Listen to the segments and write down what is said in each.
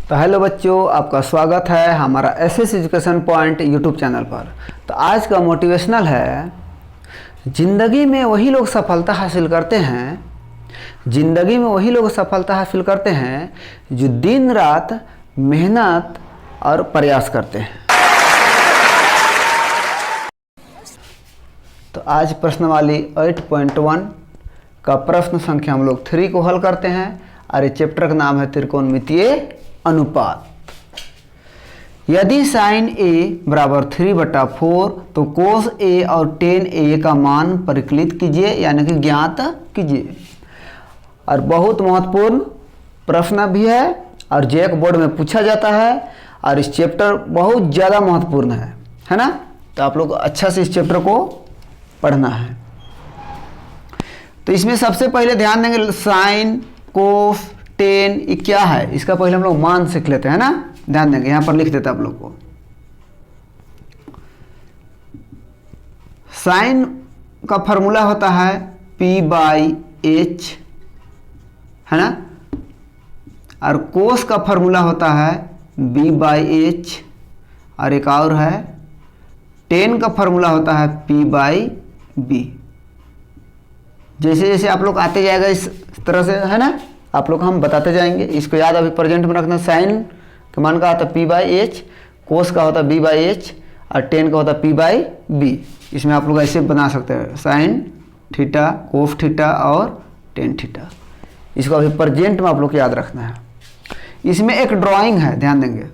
तो हेलो बच्चों, आपका स्वागत है हमारा SS education point YouTube channel पर। तो आज का मोटिवेशनल है, ज़िंदगी में वही लोग सफलता हासिल करते हैं, ज़िंदगी में वही लोग सफलता हासिल करते हैं जो दिन रात मेहनत और प्रयास करते हैं। तो आज प्रश्नवाली 8.1 का प्रश्न संख्या हम लोग 3 को हल करते हैं और ये चैप्टर का नाम है त्रिकोणमितीय अनुपात। यदि साइन ए बराबर 3/4 तो कोस ए और टेन ए का मान परिकलित कीजिए, यानी कि ज्ञात कीजिए। और बहुत महत्वपूर्ण प्रश्न भी है और जेक बोर्ड में पूछा जाता है और इस चैप्टर बहुत ज़्यादा महत्वपूर्ण है ना। तो आप लोग अच्छा से इस चैप्टर को पढ़ना है। तो इसमें सबसे पहले ध्यान देंगे साइन कोस टेन ये क्या है, इसका पहले हम लोग मान सीख लेते हैं ना। ध्यान देंगे, यहां पर लिख देते हैं आप लोग को। साइन का फॉर्मूला होता है P/H, है ना। और कोस का फॉर्मूला होता है B/H, और एक और है टेन का फॉर्मूला होता है P/B। जैसे जैसे आप लोग आते जाएगा इस तरह से, है ना, आप लोग हम बताते जाएंगे। इसको याद अभी प्रेजेंट में रखना। साइन का मान का होता है P/H, कोस का होता है B/H और टेन का होता है P/B। इसमें आप लोग ऐसे बना सकते हैं, साइन थीटा कोस थीटा और टेन थीटा। इसको अभी प्रेजेंट में आप लोग को याद रखना है। इसमें एक ड्राइंग है, ध्यान देंगे।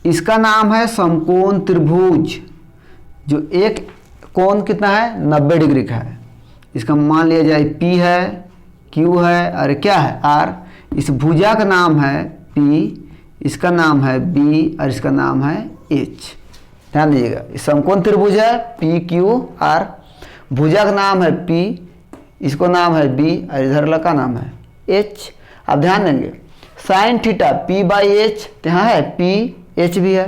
इसका नाम है समकोण त्रिभुज, जो एक कोण कितना है 90 डिग्री का है। इसका मान लिया जाए P है, Q है और क्या है R। इस भुजा का नाम है P, इसका नाम है B और इसका नाम है H। ध्यान दीजिएगा, इस समकोण त्रिभुज है P Q R, भुजा का नाम है P, इसको नाम है B और इधर का नाम है H। अब ध्यान देंगे, साइन थीटा P/H, तो यहाँ है P H भी है।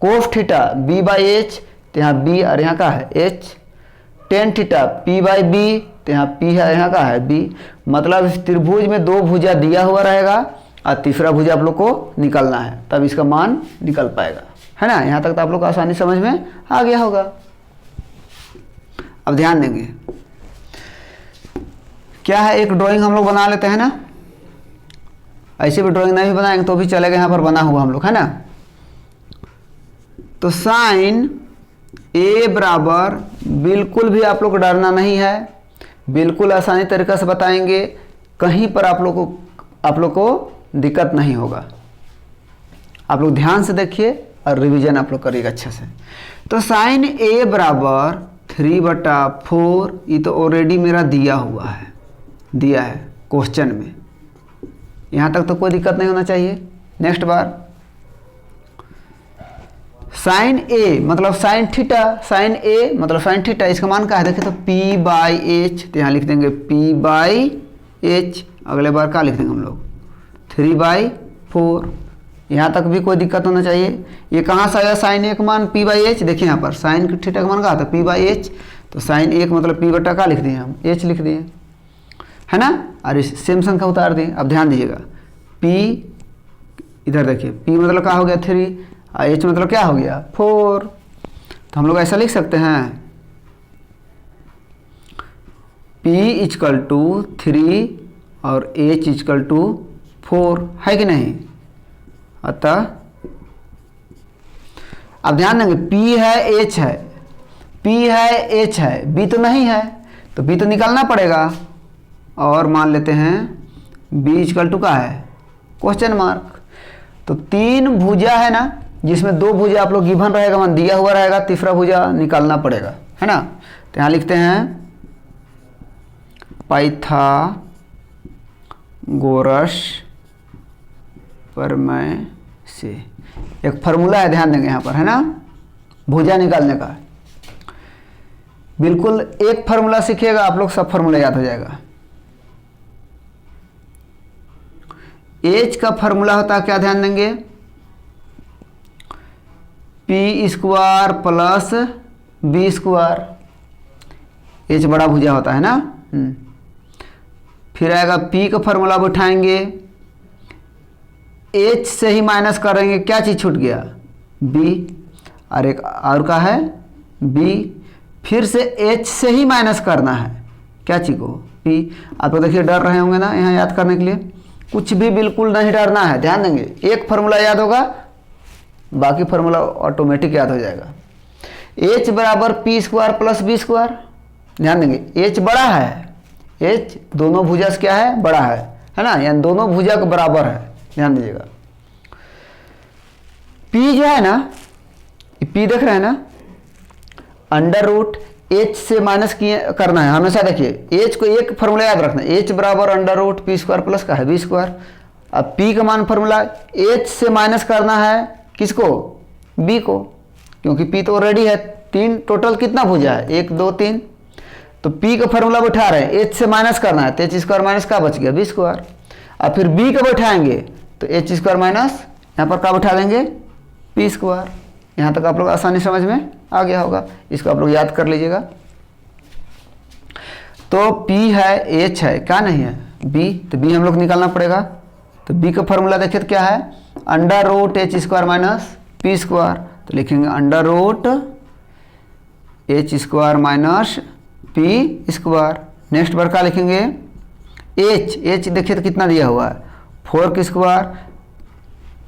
कोस थीटा B/H, तो यहाँ B और यहाँ का है H। टेन थीटा P/B, तो यहाँ P है, यहाँ का है B। मतलब इस त्रिभुज में दो भुजा दिया हुआ रहेगा और तीसरा भुजा आप लोग को निकालना है, तब इसका मान निकल पाएगा, है ना। यहाँ तक तो आप लोग को आसानी समझ में आ गया होगा। अब ध्यान देंगे, क्या है, एक ड्राइंग हम लोग बना लेते हैं ना। ऐसे भी ड्राइंग नहीं बनाएंगे तो भी चलेगा, यहाँ पर बना हुआ हम लोग, है ना। तो साइन ए बराबर, बिल्कुल भी आप लोग को डरना नहीं है, बिल्कुल आसानी तरीक़ा से बताएंगे, कहीं पर आप लोग को दिक्कत नहीं होगा। आप लोग ध्यान से देखिए और रिवीजन आप लोग करिएगा अच्छे से। तो साइन ए बराबर 3/4, ये तो ऑलरेडी मेरा दिया हुआ है, दिया है क्वेश्चन में। यहाँ तक तो कोई दिक्कत नहीं होना चाहिए। नेक्स्ट बार साइन ए मतलब साइन थीटा, साइन ए मतलब साइन थीटा, इसका मान क्या है देखिए। तो P/H, तो यहाँ लिख देंगे P/H। अगले बार क्या लिख देंगे हम लोग 3/4। यहाँ तक भी कोई दिक्कत होना चाहिए। ये कहाँ से आया साइन ए का मान P/H, देखिए यहाँ पर साइन थीटा का मान क्या था P/H। तो साइन ए का मतलब P बटा क्या लिख दिए हम, H लिख दिए, है ना। और इस सेम संख्या उतार दिए। अब ध्यान दीजिएगा, P इधर देखिए, P मतलब क्या हो गया 3 और H मतलब क्या हो गया 4। तो हम लोग ऐसा लिख सकते हैं P = 3 और H = 4, है कि नहीं। अतः अब ध्यान देंगे, P है H है, P है H है, B तो नहीं है, तो B तो निकालना पड़ेगा। और मान लेते हैं B = क्या है क्वेश्चन मार्क। तो 3 भुजा है ना, जिसमें 2 भुजा आप लोग गिवन रहेगा, मान दिया हुआ रहेगा, तीसरा भुजा निकालना पड़ेगा, है ना। तो यहाँ लिखते हैं पाइथागोरस प्रमेय से एक फार्मूला है, ध्यान देंगे यहाँ पर, है ना, भुजा निकालने का। बिल्कुल एक फार्मूला सीखिएगा, आप लोग सब फार्मूला याद हो जाएगा। H का फार्मूला होता है क्या, ध्यान देंगे, P² + B²। H बड़ा भुजा होता है ना। फिर आएगा P का फार्मूला उठाएंगे एच से ही माइनस करेंगे, क्या चीज़ छूट गया, बी, और एक और का है बी, फिर से एच से ही माइनस करना है, क्या चीज़ को, पी। आप तो देखिए डर रहे होंगे ना यहाँ याद करने के लिए, कुछ भी बिल्कुल नहीं डरना है, ध्यान देंगे। एक फार्मूला याद होगा, बाकी फार्मूला ऑटोमेटिक याद हो जाएगा। एच बराबर P square plus B square, ध्यान देंगे। एच बड़ा है, एच दोनों भुजा से क्या है, बड़ा है ना, यानी दोनों भुजा के बराबर है, ध्यान दीजिएगा। पी जो है ना, पी देख रहे हैं ना, अंडर रूट एच से माइनस किए करना है हमेशा। देखिए एच को एक फार्मूला याद रखना है, एच बराबर under root P square plus का है बी स्क्वायर। अब पी का मान फार्मूला एच से माइनस करना है किसको, बी को, क्योंकि पी तो ऑलरेडी है। तीन टोटल कितना भुजा है, 1 2 3, तो पी का फार्मूला बैठा रहे हैं, एच से माइनस करना है, तो एच स्क्वायर माइनस का बच गया बी स्क्वायर। अब फिर बी का बैठाएंगे तो एच स्क्वायर माइनस यहाँ पर क्या बैठा देंगे, पी स्क्वायर। यहाँ तक आप लोग आसानी समझ में आ गया होगा, इसको आप लोग याद कर लीजिएगा। तो P है, H है, क्या नहीं है, B, तो B हम लोग निकालना पड़ेगा। तो B का फॉर्मूला देखिए तो क्या है, under root H square minus P square, तो लिखेंगे under root H square minus P square. Next बार क्या लिखेंगे, H, H देखिए तो कितना दिया हुआ है, 4 का स्क्वायर,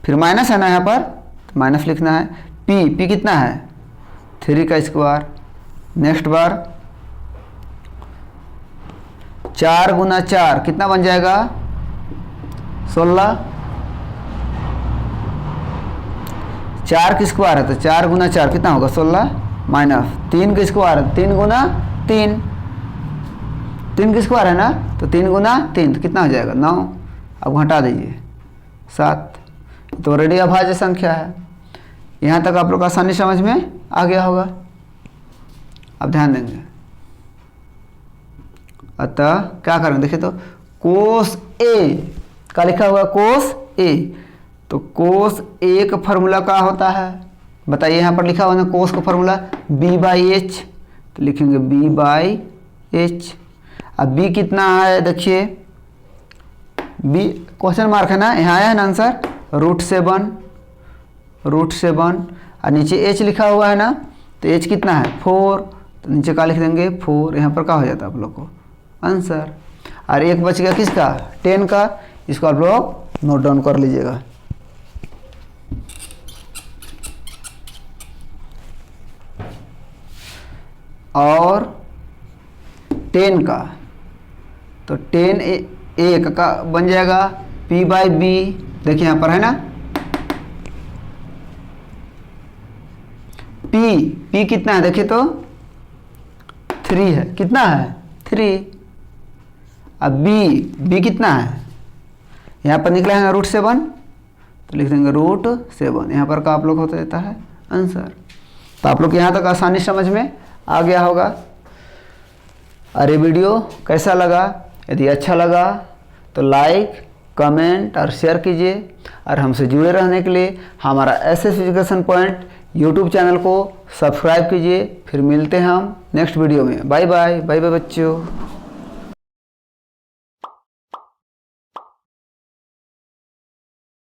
फिर माइनस है ना यहाँ पर, तो माइनस लिखना है। P कितना है, 3 का स्क्वायर। नेक्स्ट बार 4 गुना 4 कितना बन जाएगा, 16, 4 का स्क्वायर है तो 4 गुना 4 कितना होगा, 16, माइनस 3 का स्क्वायर है, 3 गुना 3, 3 का स्क्वायर है ना, तो 3 गुना 3 तो कितना हो जाएगा, 9। अब घटा दीजिए 7, तो ऑलरेडी अभाज्य संख्या है। यहाँ तक आप लोग आसानी समझ में आ गया होगा। अब ध्यान देंगे, अतः क्या करेंगे, देखिए तो कोस ए का लिखा हुआ, कोस ए, तो कोस ए का फॉर्मूला क्या होता है बताइए, यहाँ पर लिखा हुआ ना कोस का फॉर्मूला बी बाई एच, तो लिखेंगे बी बाई एच। अब बी कितना है देखिए, बी क्वेश्चन मार्क है ना, यहाँ आया है ना आंसर, √7, √7, और नीचे एच लिखा हुआ है ना, तो एच कितना है 4, तो नीचे क्या लिख देंगे 4, यहाँ पर क्या हो जाता है आप लोग को आंसर। और एक बच गया किसका, 10 का, इसको आप लोग नोट डाउन कर लीजिएगा। और 10 का, तो 10 एक का बन जाएगा P बाई बी, देखिए यहाँ पर है ना, P कितना है देखिए तो 3 है, कितना है 3। अब B कितना है, यहाँ पर निकला है ना √7, तो लिख देंगे √7, यहाँ पर का आप लोग होता रहता है आंसर। तो आप लोग यहाँ तक आसानी समझ में आ गया होगा। अरे वीडियो कैसा लगा, यदि अच्छा लगा तो लाइक कमेंट और शेयर कीजिए, और हमसे जुड़े रहने के लिए हमारा SS education point YouTube channel को सब्सक्राइब कीजिए। फिर मिलते हैं हम नेक्स्ट वीडियो में। बाय बाय, बाय बाय बच्चों।